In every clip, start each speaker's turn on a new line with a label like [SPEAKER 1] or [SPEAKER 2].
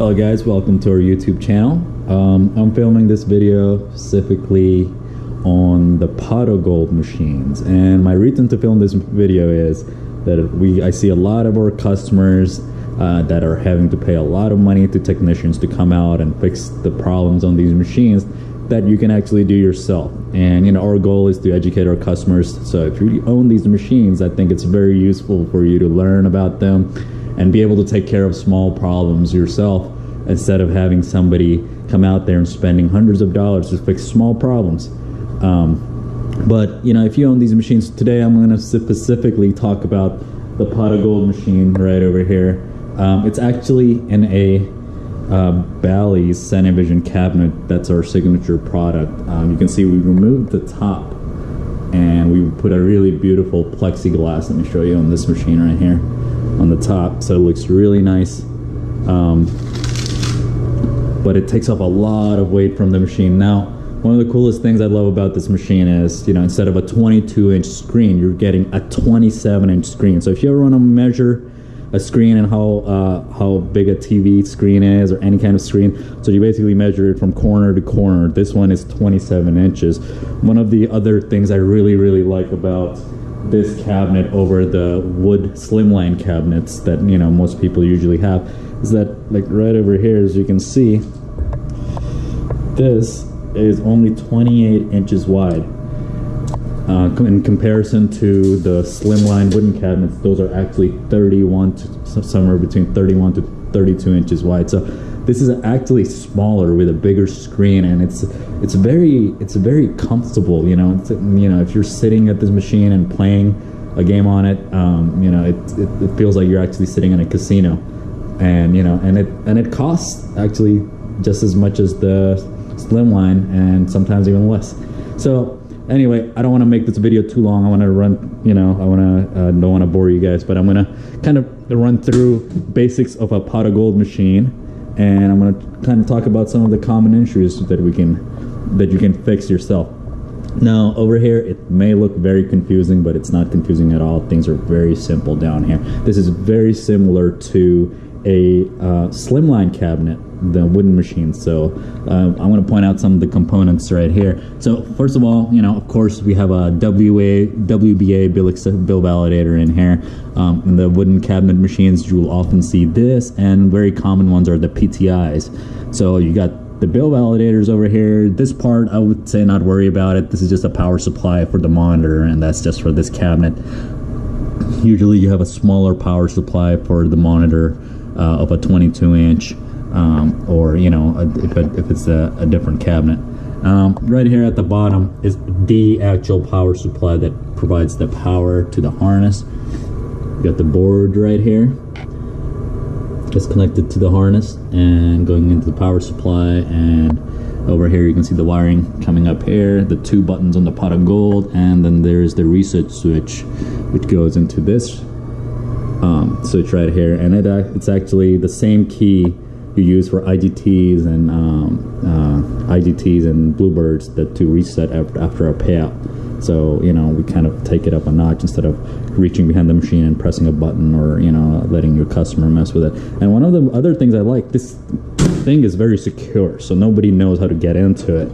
[SPEAKER 1] Hello guys, welcome to our YouTube channel. I'm filming this video specifically on the pot of gold machines, and my reason to film this video is that I see a lot of our customers that are having to pay a lot of money to technicians to come out and fix the problems on these machines that you can actually do yourself. And you know, our goal is to educate our customers. So if you own these machines, I think it's very useful for you to learn about them and be able to take care of small problems yourself instead of having somebody come out there and spending hundreds of dollars to fix small problems. But you know, if you own these machines, today I'm going to specifically talk about the pot of gold machine right over here. It's actually in a Bally's Cinevision cabinet. That's our signature product. You can see we removed the top and we put a really beautiful plexiglass. Let me show you on this machine right here on the top, so it looks really nice. But it takes off a lot of weight from the machine. Now, one of the coolest things I love about this machine is, you know, instead of a 22-inch screen, you're getting a 27-inch screen. So if you ever want to measure a screen and how big a TV screen is, or any kind of screen, so you basically measure it from corner to corner. This one is 27 inches. One of the other things I really like about this cabinet over the wood slimline cabinets that, you know, most people usually have is that, like right over here, as you can see, this is only 28 inches wide. In comparison to the slimline wooden cabinets, those are actually 31 to somewhere between 31 to 32 inches wide. So this is actually smaller with a bigger screen, and it's very comfortable. You know, if you're sitting at this machine and playing a game on it, you know, it feels like you're actually sitting in a casino. And you know, and it costs actually just as much as the slimline, and sometimes even less. So anyway, I don't want to make this video too long. I want to run, you know, don't want to bore you guys, but I'm gonna kind of run through basics of a pot of gold machine, and I'm gonna kind of talk about some of the common issues that you can fix yourself. Now over here, it may look very confusing, but it's not confusing at all. Things are very simple down here. This is very similar to a slimline cabinet, the wooden machine. So I want to point out some of the components right here. So first of all, you know, of course, we have a WBA bill validator in here. In the wooden cabinet machines, you will often see this, and very common ones are the PTIs. So you got the bill validators over here. This part, I would say not worry about it. This is just a power supply for the monitor, and that's just for this cabinet. Usually you have a smaller power supply for the monitor of a 22-inch, or you know, if it's a different cabinet. Right here at the bottom is the actual power supply that provides the power to the harness. You got the board right here, just connected to the harness and going into the power supply. And over here you can see the wiring coming up here, the two buttons on the pot of gold, and then there's the reset switch which goes into this switch right here. And it's actually the same key you use for IGTs and Bluebirds to reset after a payout. So you know, we kind of take it up a notch instead of reaching behind the machine and pressing a button, or you know, letting your customer mess with it. And one of the other things I like, this thing is very secure, so nobody knows how to get into it.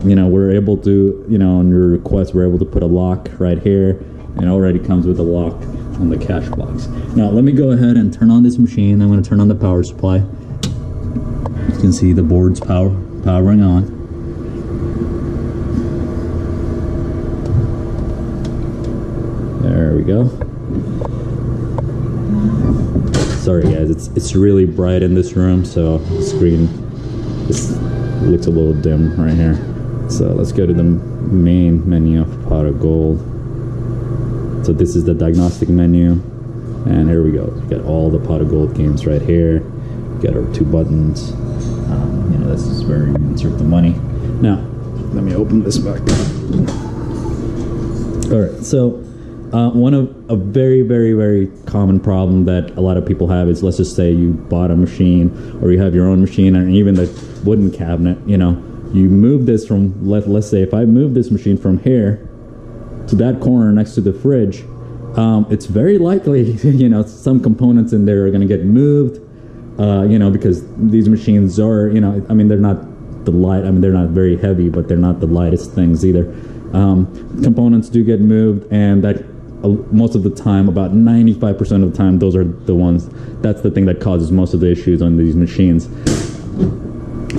[SPEAKER 1] You know, we're able to, you know, on your request, we're able to put a lock right here, and it already comes with a lock on the cash box. Now let me go ahead and turn on this machine. I'm going to turn on the power supply. You can see the board's powering on. There we go. Sorry guys, it's really bright in this room, so the screen looks a little dim right here. So let's go to the main menu of pot of gold. So this is the diagnostic menu, and here we go. We got all the pot of gold games right here. We got our two buttons. You know, this is where you insert the money. Now, let me open this back up. All right, so one of a very common problem that a lot of people have is, let's just say you bought a machine, or you have your own machine, and even the wooden cabinet. You know, you move this from, let's say if I move this machine from here to that corner next to the fridge, it's very likely, you know, some components in there are going to get moved, You know, because these machines are, you know, I mean, they're not they're not very heavy, but they're not the lightest things either. Components do get moved, and that most of the time, about 95% of the time, those are the ones, that's the thing that causes most of the issues on these machines.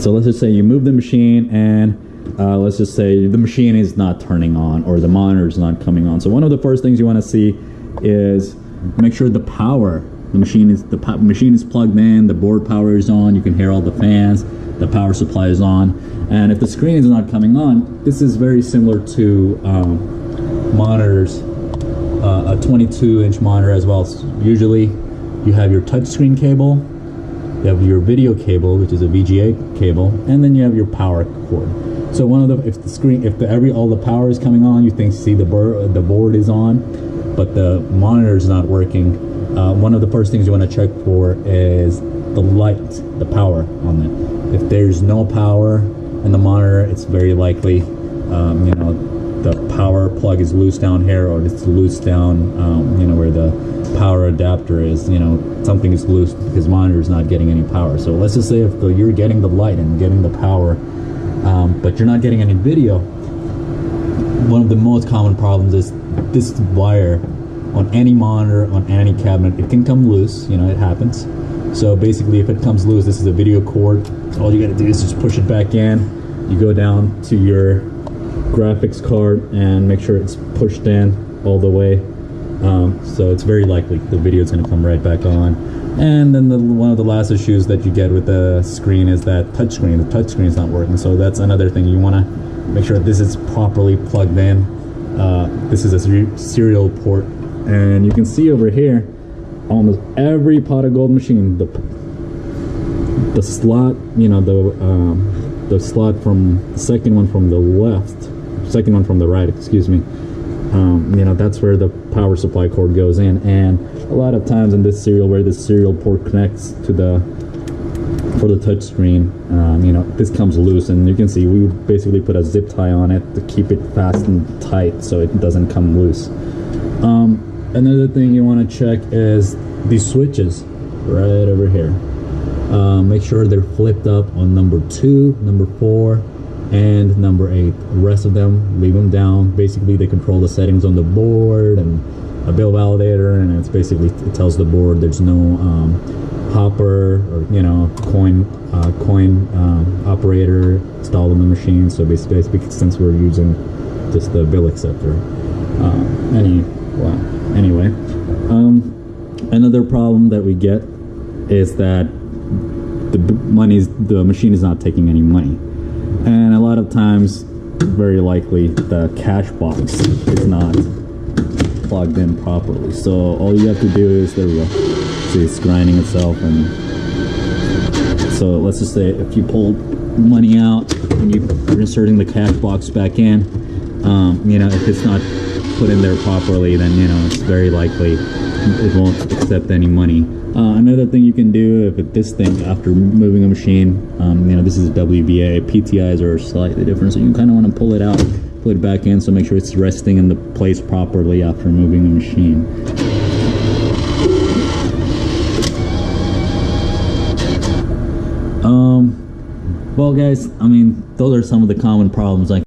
[SPEAKER 1] So let's just say you move the machine, and let's just say the machine is not turning on, or the monitor is not coming on. So one of the first things you want to see is make sure the machine is plugged in, the board power is on, you can hear all the fans, the power supply is on. And if the screen is not coming on, this is very similar to monitors, a 22-inch monitor as well. So usually you have your touchscreen cable, you have your video cable, which is a VGA cable, and then you have your power cord. So all the power is coming on, you see the board is on, but the monitor is not working. One of the first things you want to check for is the light, the power on it. If there's no power in the monitor, it's very likely, you know, the power plug is loose down here, or it's loose down, you know, where the power adapter is. You know, something is loose because monitor is not getting any power. So let's just say if you're getting the light and getting the power, but you're not getting any video, one of the most common problems is this wire on any monitor, on any cabinet, it can come loose. You know, it happens. So basically, if it comes loose, this is a video cord. All you gotta do is just push it back in. You go down to your graphics card and make sure it's pushed in all the way. So it's very likely the video is gonna come right back on. And then one of the last issues that you get with the screen is that touchscreen. The touchscreen is not working. So that's another thing. You wanna make sure this is properly plugged in. This is a serial port. And you can see over here, almost every pot of gold machine, the slot, you know, the slot from the second one from the right, excuse me, you know, that's where the power supply cord goes in. And a lot of times in this serial, where this serial port connects to for the touch screen, you know, this comes loose, and you can see we basically put a zip tie on it to keep it fast and tight so it doesn't come loose. Another thing you want to check is these switches right over here. Make sure they're flipped up on number 2, number 4, and number 8. The rest of them, leave them down. Basically, they control the settings on the board and a bill validator, and it's basically, it tells the board there's no hopper or, you know, coin operator installed on the machine. So basically, since we're using just the bill acceptor. Anyway, another problem that we get is that the machine is not taking any money, and a lot of times, very likely, the cash box is not plugged in properly. So all you have to do is, there we go, see, it's grinding itself. And so let's just say if you pull money out and you're inserting the cash box back in, you know, if it's not put in there properly, then, you know, it's very likely it won't accept any money. Another thing you can do, if this thing, after moving a machine, you know, this is WBA, PTIs are slightly different, so you kind of want to pull it out, put it back in, so make sure it's resting in the place properly after moving the machine. Well, guys, I mean, those are some of the common problems I